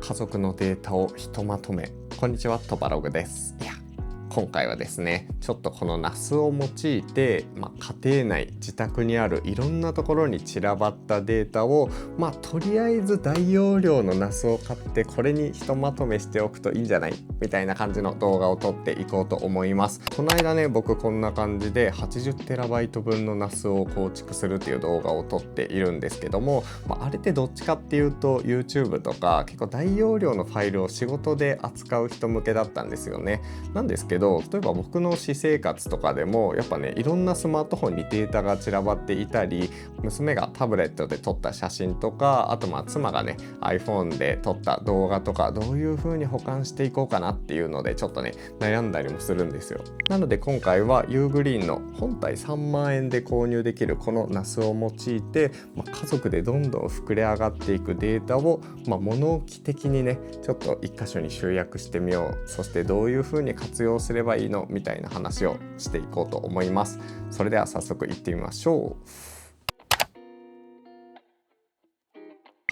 家族のデータをひとまとめ。こんにちは、トバログです。今回はですね、ちょっとこのナスを用いて、家庭内自宅にあるいろんなところに散らばったデータをとりあえず大容量のナスを買ってこれにひとまとめしておくといいんじゃないみたいな感じの動画を撮っていこうと思います。この間ね、僕こんな感じで 80TB 分のナスを構築するっていう動画を撮っているんですけども、あれってどっちかっていうと YouTube とか結構大容量のファイルを仕事で扱う人向けだったんですよね。なんですけど、例えば僕の私生活とかでもやっぱね、いろんなスマートフォンにデータが散らばっていたり、娘がタブレットで撮った写真とか、あと妻がね iPhone で撮った動画とか、どういう風に保管していこうかなっていうのでちょっとね悩んだりもするんですよ。なので今回はユーグリーンの本体3万円で購入できるこのナスを用いて、家族でどんどん膨れ上がっていくデータを、物置的にねちょっと一箇所に集約してみよう。そしてどういう風に活用すればいいのみたいな話をしていこうと思います。それでは早速行ってみましょう。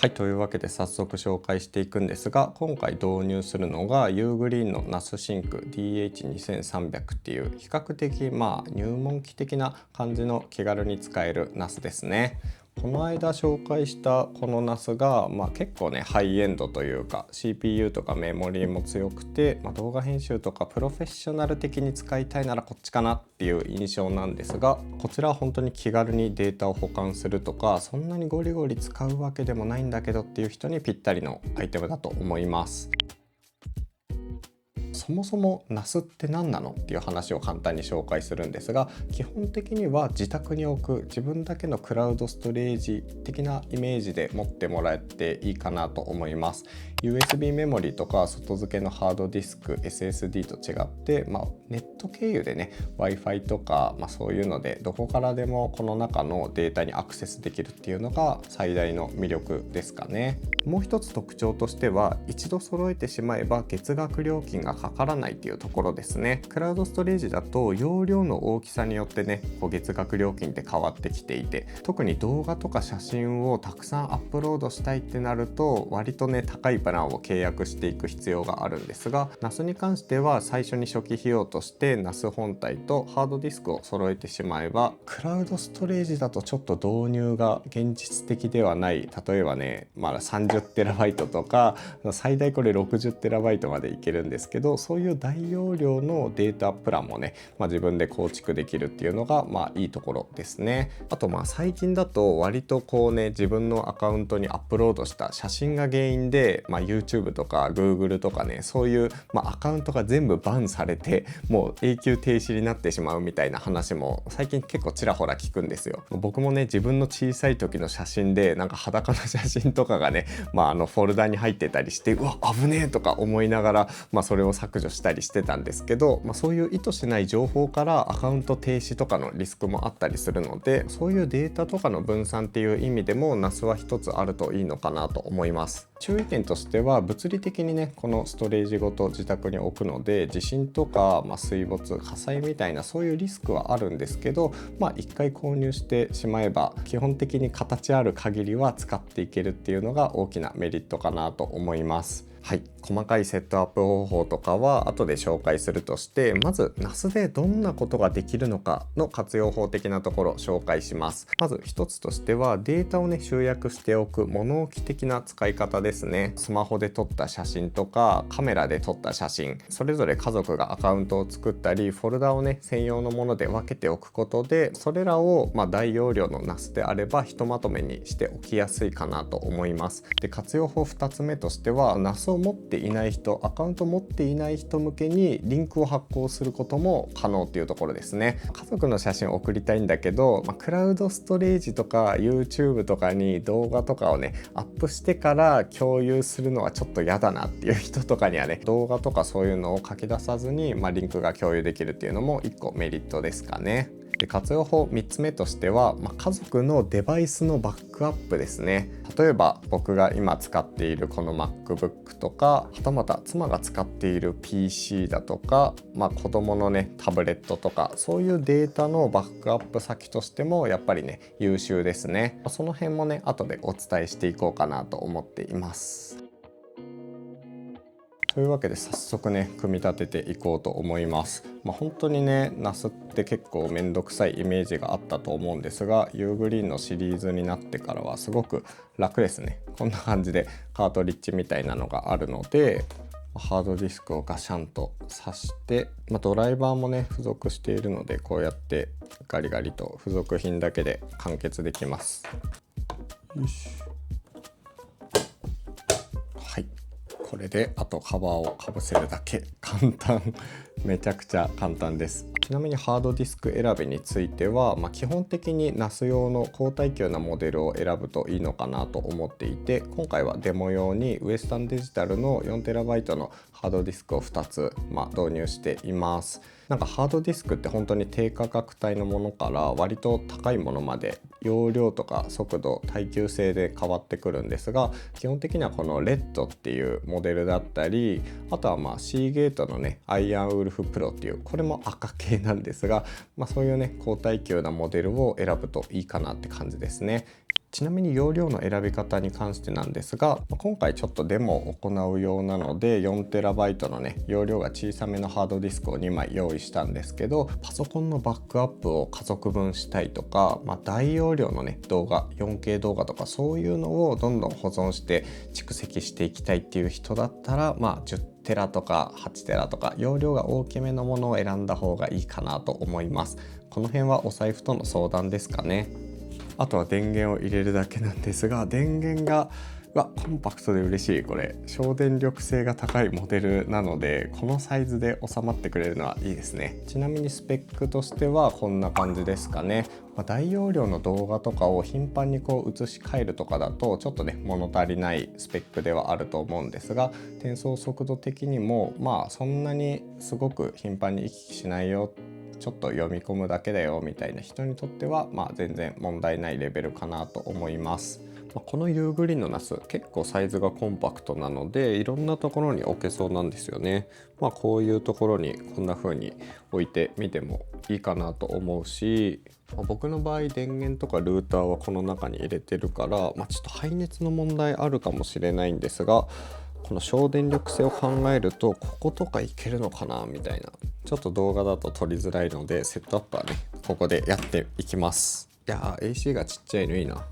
はい、というわけで早速紹介していくんですが、今回導入するのがユーグリーンのナスシンク DH2300 っていう比較的入門機的な感じの気軽に使えるナスですね。この間紹介したこのナスが、結構ねハイエンドというか CPU とかメモリーも強くて、動画編集とかプロフェッショナル的に使いたいならこっちかなっていう印象なんですが、こちらは本当に気軽にデータを保管するとか、そんなにゴリゴリ使うわけでもないんだけどっていう人にぴったりのアイテムだと思います。そもそもナスって何なのっていう話を簡単に紹介するんですが、基本的には自宅に置く自分だけのクラウドストレージ的なイメージで持ってもらっていいかなと思います。 USB メモリとか外付けのハードディスク SSD と違って、ネット経由でね Wi-Fi とか、そういうのでどこからでもこの中のデータにアクセスできるっていうのが最大の魅力ですかね。もう一つ特徴としては、一度揃えてしまえば月額料金がかからないっていうところですね。クラウドストレージだと容量の大きさによってね月額料金って変わってきていて、特に動画とか写真をたくさんアップロードしたいってなると割とね高いプランを契約していく必要があるんですが、 NAS に関しては最初に初期費用として NAS 本体とハードディスクを揃えてしまえば、クラウドストレージだとちょっと導入が現実的ではない、例えばね30TB とか最大これ 60TB までいけるんですけど、そういう大容量のデータプランもね、自分で構築できるっていうのがいいところですね。あと最近だと割と自分のアカウントにアップロードした写真が原因で、YouTube とか Google とかね、そういう、アカウントが全部バンされてもう永久停止になってしまうみたいな話も最近結構ちらほら聞くんですよ。僕もね自分の小さい時の写真で裸の写真とかがね、フォルダに入ってたりして、うわ危ねえとか思いながら、それを削除したりしてたんですけど、そういう意図しない情報からアカウント停止とかのリスクもあったりするので、そういうデータとかの分散っていう意味でも NAS は一つあるといいのかなと思います。注意点としては、物理的にねこのストレージごと自宅に置くので地震とか、水没火災みたいなそういうリスクはあるんですけど、一回購入してしまえば基本的に形ある限りは使っていけるっていうのが大きなメリットかなと思います。はい、細かいセットアップ方法とかは後で紹介するとして、まず NAS でどんなことができるのかの活用法的なところを紹介します。まず一つとしては、データをね集約しておく物置的な使い方ですね。スマホで撮った写真とかカメラで撮った写真、それぞれ家族がアカウントを作ったりフォルダをね専用のもので分けておくことで、それらを大容量の NAS であればひとまとめにしておきやすいかなと思います。で、活用法2つ目としては、 NAS を持っていない人、アカウント持っていない人向けにリンクを発行することも可能っていうところですね。家族の写真を送りたいんだけど、クラウドストレージとか YouTube とかに動画とかをねアップしてから共有するのはちょっと嫌だなっていう人とかにはね、動画とかそういうのを書き出さずに、リンクが共有できるっていうのも1個メリットですかね。で、活用法3つ目としては、家族のデバイスのバックアップですね。例えば僕が今使っているこの MacBook とか、はたまた妻が使っている PC だとか、子供のねタブレットとか、そういうデータのバックアップ先としてもやっぱりね優秀ですね。その辺もね後でお伝えしていこうかなと思っています。というわけで早速ね組み立てていこうと思います。本当にねナスって結構めんどくさいイメージがあったと思うんですが、ユーグリーンのシリーズになってからはすごく楽ですね。こんな感じでカートリッジみたいなのがあるので、ハードディスクをガシャンと挿して、ドライバーもね付属しているので、こうやってガリガリと付属品だけで完結できます。よし、はい、これであとカバーをかぶせるだけ。簡単めちゃくちゃ簡単です。ちなみにハードディスク選びについては、基本的に NAS 用の高耐久なモデルを選ぶといいのかなと思っていて、今回はデモ用にウエスタンデジタルの 4TB のハードディスクを2つ、導入しています。なんかハードディスクって本当に低価格帯のものから割と高いものまで容量とか速度、耐久性で変わってくるんですが、基本的にはこのレッドっていうモデルだったり、あとはシーゲートのねアイアンウルフプロっていう、これも赤系なんですが、そういうね高耐久なモデルを選ぶといいかなって感じですね。ちなみに容量の選び方に関してなんですが、今回ちょっとデモを行うようなので 4TB のね容量が小さめのハードディスクを2枚用意したんですけど、パソコンのバックアップを家族分したいとか、大容量のね動画 4K 動画とかそういうのをどんどん保存して蓄積していきたいっていう人だったら、10テラとか8テラとか容量が大きめのものを選んだ方がいいかなと思います。この辺はお財布との相談ですかね。あとは電源を入れるだけなんですが、電源がコンパクトで嬉しい。これ省電力性が高いモデルなので、このサイズで収まってくれるのはいいですね。ちなみにスペックとしてはこんな感じですかね。大容量の動画とかを頻繁に映し替えるとかだとちょっとね物足りないスペックではあると思うんですが、転送速度的にもそんなにすごく頻繁に行き来しないよ、ちょっと読み込むだけだよみたいな人にとっては全然問題ないレベルかなと思います。このユーグリーンのナス結構サイズがコンパクトなのでいろんなところに置けそうなんですよね。こういうところにこんな風に置いてみてもいいかなと思うし、僕の場合電源とかルーターはこの中に入れてるから、ちょっと排熱の問題あるかもしれないんですが、この省電力性を考えるとこことかいけるのかなみたいな、ちょっと動画だと撮りづらいのでセットアップはねここでやっていきます。いや AC がちっちゃいのいいな。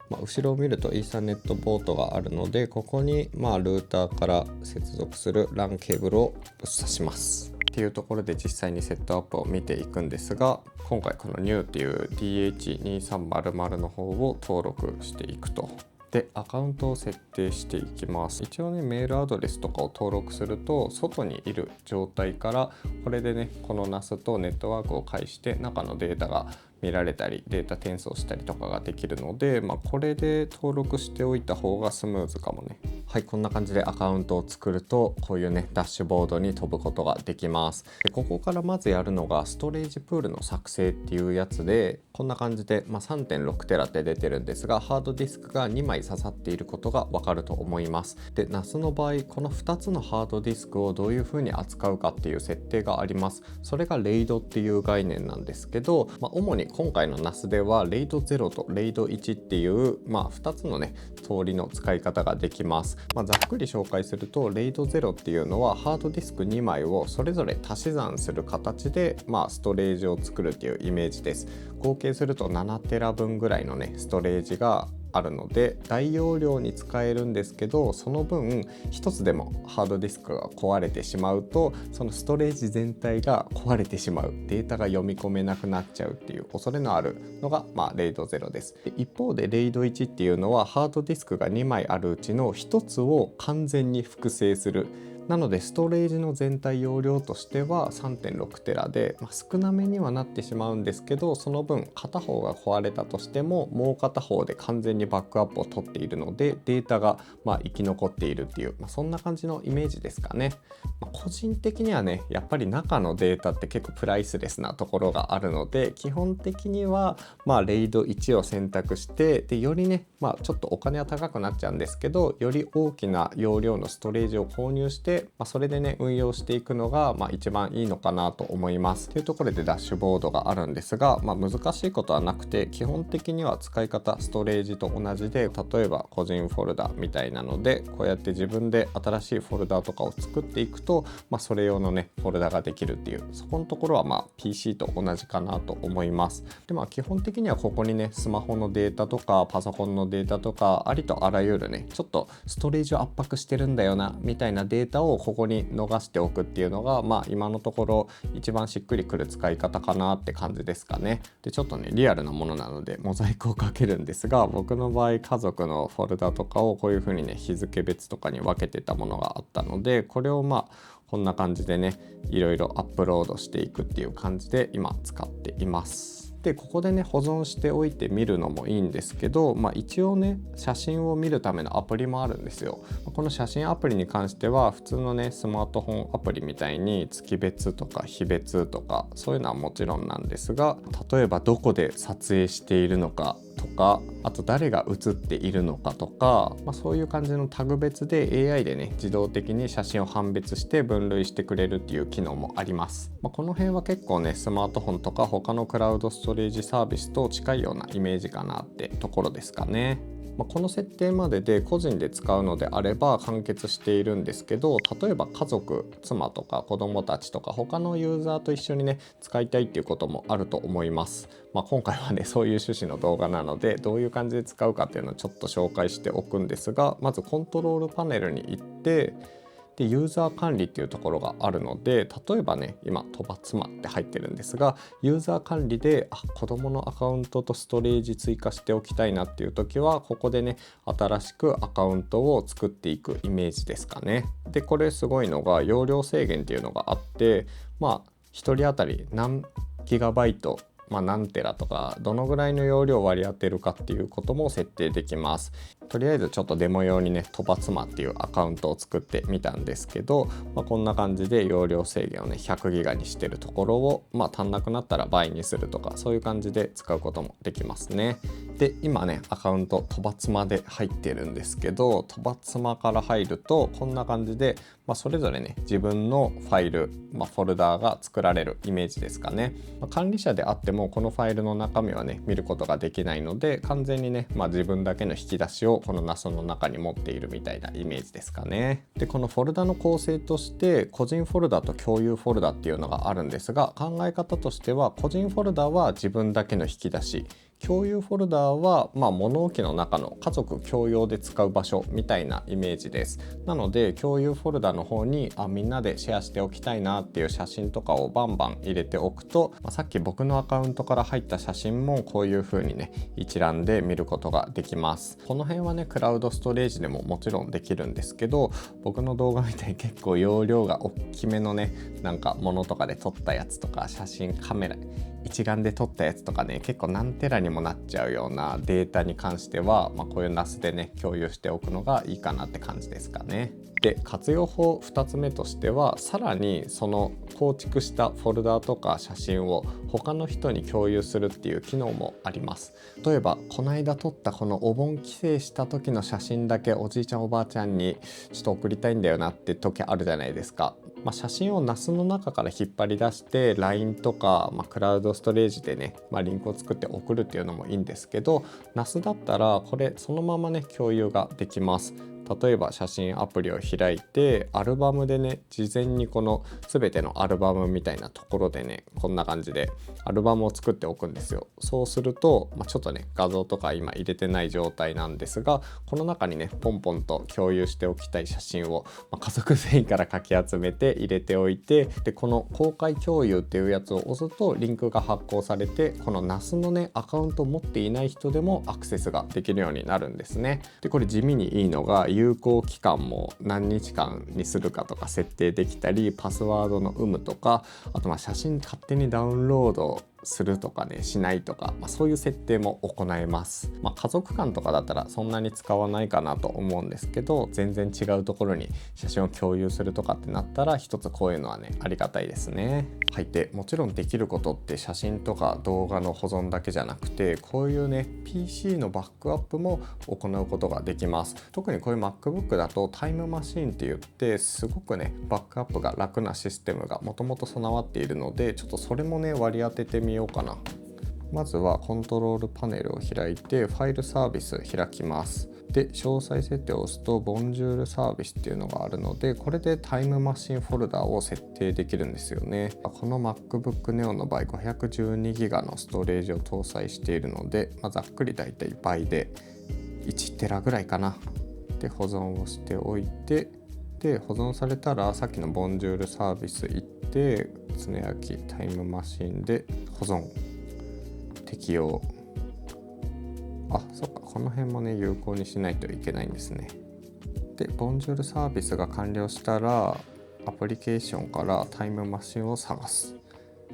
後ろを見るとイーサネットポートがあるので、ここにルーターから接続する LAN ケーブルをぶっ刺しますっていうところで実際にセットアップを見ていくんですが、今回この New っていう DH2300 の方を登録していくと。でアカウントを設定していきます。一応ねメールアドレスとかを登録すると外にいる状態からこれでねこの NAS とネットワークを介して中のデータが見られたりデータ転送したりとかができるので、これで登録しておいた方がスムーズかもね。はい、こんな感じでアカウントを作るとこういうねダッシュボードに飛ぶことができます。でここからまずやるのがストレージプールの作成っていうやつで、こんな感じで、3.6 テラって出てるんですが、ハードディスクが2枚刺さっていることがわかると思います。で NAS の場合この2つのハードディスクをどういう風に扱うかっていう設定があります。それがRAIDっていう概念なんですけど、主に今回の NAS では RAID0 と RAID1 っていう、2つのね通りの使い方ができます。ざっくり紹介すると RAID0 っていうのはハードディスク2枚をそれぞれ足し算する形で、ストレージを作るっていうイメージです。合計すると7テラ分ぐらいのねストレージがあるので大容量に使えるんですけど、その分一つでもハードディスクが壊れてしまうとそのストレージ全体が壊れてしまう、データが読み込めなくなっちゃうっていう恐れのあるのがRAID0 です。一方で RAID1 っていうのはハードディスクが2枚あるうちの1つを完全に複製する。なのでストレージの全体容量としては 3.6 テラで、少なめにはなってしまうんですけど、その分片方が壊れたとしてももう片方で完全にバックアップを取っているのでデータが生き残っているっていう、そんな感じのイメージですかね。個人的にはねやっぱり中のデータって結構プライスレスなところがあるので、基本的にはRAID1 を選択して、でよりねちょっとお金は高くなっちゃうんですけど、より大きな容量のストレージを購入してで、それでね運用していくのが一番いいのかなと思います。というところでダッシュボードがあるんですが、難しいことはなくて、基本的には使い方ストレージと同じで、例えば個人フォルダみたいなのでこうやって自分で新しいフォルダとかを作っていくと、それ用のねフォルダができるっていう、そこのところはPC と同じかなと思います。で基本的にはここにねスマホのデータとかパソコンのデータとか、ありとあらゆるねちょっとストレージを圧迫してるんだよなみたいなデータをここに逃しておくっていうのが、今のところ一番しっくりくる使い方かなって感じですかね。でちょっとねリアルなものなのでモザイクをかけるんですが、僕の場合家族のフォルダとかをこういう風にね日付別とかに分けてたものがあったので、これをこんな感じでねいろいろアップロードしていくっていう感じで今使っています。でここでね保存しておいて見るのもいいんですけど、一応ね写真を見るためのアプリもあるんですよ。この写真アプリに関しては普通のねスマートフォンアプリみたいに月別とか日別とかそういうのはもちろんなんですが、例えばどこで撮影しているのかとか、あと誰が写っているのかとか、そういう感じのタグ別で AI でね自動的に写真を判別して分類してくれるっていう機能もあります。この辺は結構ねスマートフォンとか他のクラウドストレージサービスと近いようなイメージかなってところですかね。この設定までで個人で使うのであれば完結しているんですけど、例えば家族、妻とか子供たちとか他のユーザーと一緒にね使いたいっていうこともあると思います。今回はねそういう趣旨の動画なので、どういう感じで使うかっていうのをちょっと紹介しておくんですが、まずコントロールパネルに行って、でユーザー管理っていうところがあるので、例えばね今とばつまって入ってるんですが、ユーザー管理で子供のアカウントとストレージ追加しておきたいなっていう時は、ここでね新しくアカウントを作っていくイメージですかね。でこれすごいのが容量制限っていうのがあって、1人当たり何ギガバイト何テラとかどのぐらいの容量を割り当てるかっていうことも設定できます。とりあえずちょっとデモ用にねとばつまっていうアカウントを作ってみたんですけど、こんな感じで容量制限をね100ギガにしてるところを足んなくなったら倍にするとか、そういう感じで使うこともできますね。で今ねアカウントとばつまで入ってるんですけど、とばつまから入るとこんな感じで、それぞれね自分のファイル、フォルダーが作られるイメージですかね。管理者であってもこのファイルの中身はね見ることができないので、完全にね、自分だけの引き出しをこの NAS の中に持っているみたいなイメージですかね。でこのフォルダの構成として個人フォルダと共有フォルダっていうのがあるんですが、考え方としては個人フォルダは自分だけの引き出し、共有フォルダは物置の中の家族共用で使う場所みたいなイメージです。なので共有フォルダの方にみんなでシェアしておきたいなっていう写真とかをバンバン入れておくと、さっき僕のアカウントから入った写真もこういう風にね一覧で見ることができます。この辺はねクラウドストレージでももちろんできるんですけど、僕の動画見て結構容量が大きめのねものとかで撮ったやつとか、写真カメラ一眼で撮ったやつとかね結構何テラにもなっちゃうようなデータに関しては、こういう NAS でね共有しておくのがいいかなって感じですかね。で活用法2つ目としては、さらにその構築したフォルダとか写真を他の人に共有するっていう機能もあります。例えばこの間撮ったこのお盆帰省した時の写真だけおじいちゃんおばあちゃんにちょっと送りたいんだよなって時あるじゃないですか。写真を NAS の中から引っ張り出して LINE とか、クラウドストレージでね、リンクを作って送るっていうのもいいんですけど、 NAS だったらこれそのままね共有ができます。例えば写真アプリを開いてアルバムでね、事前にこの全てのアルバムみたいなところでね、こんな感じでアルバムを作っておくんですよ。そうすると、ちょっとね画像とか今入れてない状態なんですが、この中にねポンポンと共有しておきたい写真を、家族全員からかき集めて入れておいて、でこの公開共有っていうやつを押すとリンクが発行されて、この NAS のねアカウントを持っていない人でもアクセスができるようになるんですね。でこれ地味にいいのが、有効期間も何日間にするかとか設定できたり、パスワードの有無とか、あと写真勝手にダウンロードするとかねしないとか、そういう設定も行えます。家族間とかだったらそんなに使わないかなと思うんですけど、全然違うところに写真を共有するとかってなったら一つこういうのはねありがたいですね。はい、でもちろんできることって写真とか動画の保存だけじゃなくて、こういうね PC のバックアップも行うことができます。特にこういう MacBook だとタイムマシーンって言ってすごくねバックアップが楽なシステムがもともと備わっているので、ちょっとそれもね割り当ててみようかな。まずはコントロールパネルを開いてファイルサービス開きます。で詳細設定を押すとボンジュールサービスっていうのがあるので、これでタイムマシンフォルダを設定できるんですよね。この MacBook Neo の場合 512GB のストレージを搭載しているので、ざっくりだいたい倍で1テラぐらいかな。で保存をしておいて、で保存されたらさっきのボンジュールサービス行って常焼きタイムマシンで保存適用。そっか、この辺もね有効にしないといけないんですね。でボンジュールサービスが完了したらアプリケーションからタイムマシンを探す。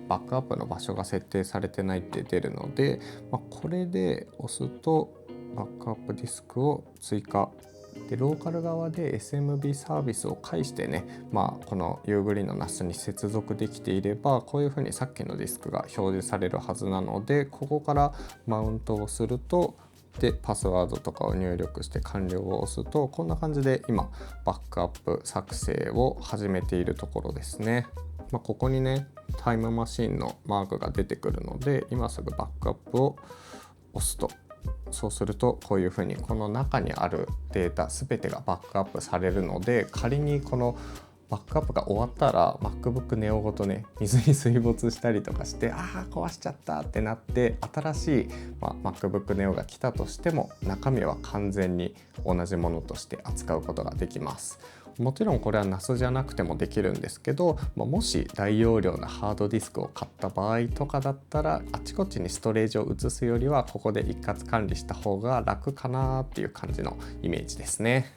バックアップの場所が設定されてないって出るので、これで押すとバックアップディスクを追加で、ローカル側で SMB サービスを介してね、この Ugreen の NAS に接続できていれば、こういうふうにさっきのディスクが表示されるはずなので、ここからマウントをすると、でパスワードとかを入力して完了を押すと、こんな感じで今バックアップ作成を始めているところですね。ここにねタイムマシンのマークが出てくるので、今すぐバックアップを押すと、そうするとこういうふうにこの中にあるデータ全てがバックアップされるので、仮にこのバックアップが終わったら MacBook Neo ごとね水に水没したりとかして、壊しちゃったってなって、新しい、MacBook Neo が来たとしても中身は完全に同じものとして扱うことができます。もちろんこれは NAS じゃなくてもできるんですけど、もし大容量なハードディスクを買った場合とかだったら、あちこちにストレージを移すよりはここで一括管理した方が楽かなっていう感じのイメージですね。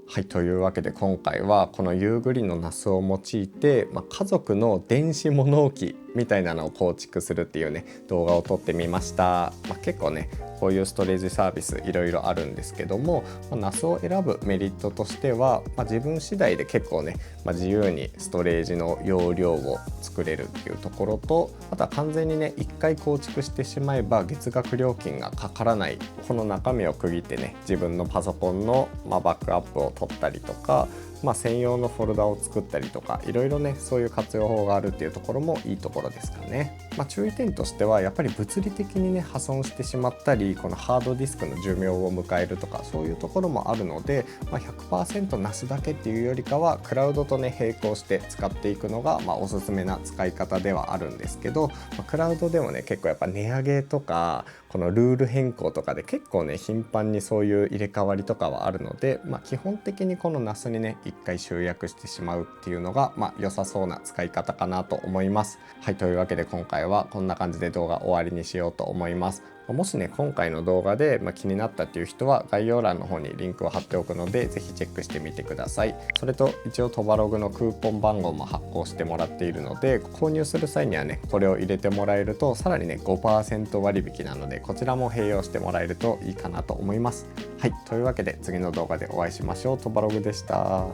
はい、というわけで今回はこのUgreenの NAS を用いて、家族の電子物置みたいなのを構築するっていうね動画を撮ってみました。結構ねこういうストレージサービスいろいろあるんですけども、NAS を選ぶメリットとしては、自分次第で結構ね、自由にストレージの容量を作れるっていうところと、あとは完全にね1回構築してしまえば月額料金がかからない、この中身を区切ってね自分のパソコンの、バックアップを取ったりとか、専用のフォルダを作ったりとか、いろいろねそういう活用法があるっていうところもいいところですかね。注意点としてはやっぱり物理的にね破損してしまったり、このハードディスクの寿命を迎えるとか、そういうところもあるので、100% なすだけっていうよりかはクラウドとね並行して使っていくのがおすすめな使い方ではあるんですけど、クラウドでもね結構やっぱ値上げとかこのルール変更とかで結構ね頻繁にそういう入れ替わりとかはあるので、基本的にこの NAS にね一回集約してしまうっていうのが良さそうな使い方かなと思います。はい、というわけで今回はこんな感じで動画終わりにしようと思います。もしね今回の動画で気になったっていう人は概要欄の方にリンクを貼っておくので、ぜひチェックしてみてください。それと一応トバログのクーポン番号も発行してもらっているので、購入する際にはねこれを入れてもらえるとさらにね 5% 割引なので、こちらも併用してもらえるといいかなと思います。はい、というわけで次の動画でお会いしましょう。トバログでした。